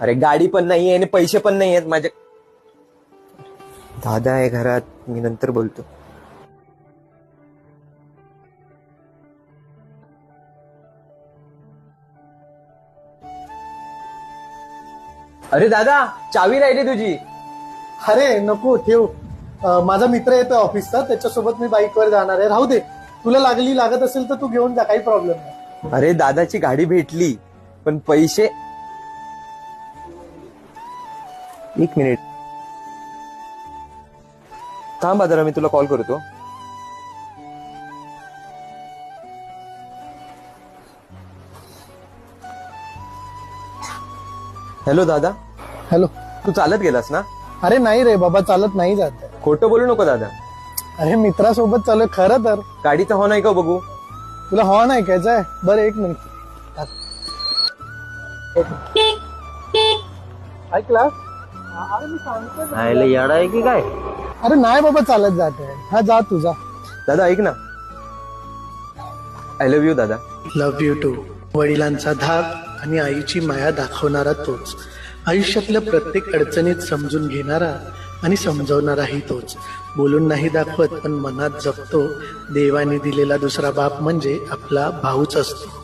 अरे गाडी पण नाहीये आणि पैसे पण नाही आहेत माझे. दादा आहे घरात, मी नंतर बोलतो. अरे दादा, चावी राहिली तुझी. अरे नको ठेव. माझा मित्र येतोय ऑफिसचा, त्याच्यासोबत मी बाईकवर जाणार आहे. राहू दे, तुला लागत असेल तर तू घेऊन जा, काही प्रॉब्लेम नाही. अरे दादाची गाडी भेटली, पण पैसे. एक मिनिट थांबा जरा, मी तुला कॉल करतो. हॅलो दादा. हॅलो. तू चालत गेलास ना? अरे नाही रे बाबा, चालत नाही जात. खोटं बोलू नको दादा. अरे मित्रासोबत चालू खरं तर. गाडीचा हॉर्न आहे का बघू? तुला हॉर्न ऐकायचा आहे? बरं एक मिनिट ऐकला. याडा आहे की काय? अरे नाही बाबा, चालत जात आहे. हा जा तुझा. दादा ऐक ना, आय लव्ह यू दादा. Love you too. वडिलांचा धाक आणि आईची माया दाखवणारा तोच. आयुष्यातल्या प्रत्येक अडचणीत समजून घेणारा आणि समजवणाराही तोच. बोलून नाही दाखवत पण मनात जपतो. देवाने दिलेला दुसरा बाप म्हणजे आपला भाऊच असतो.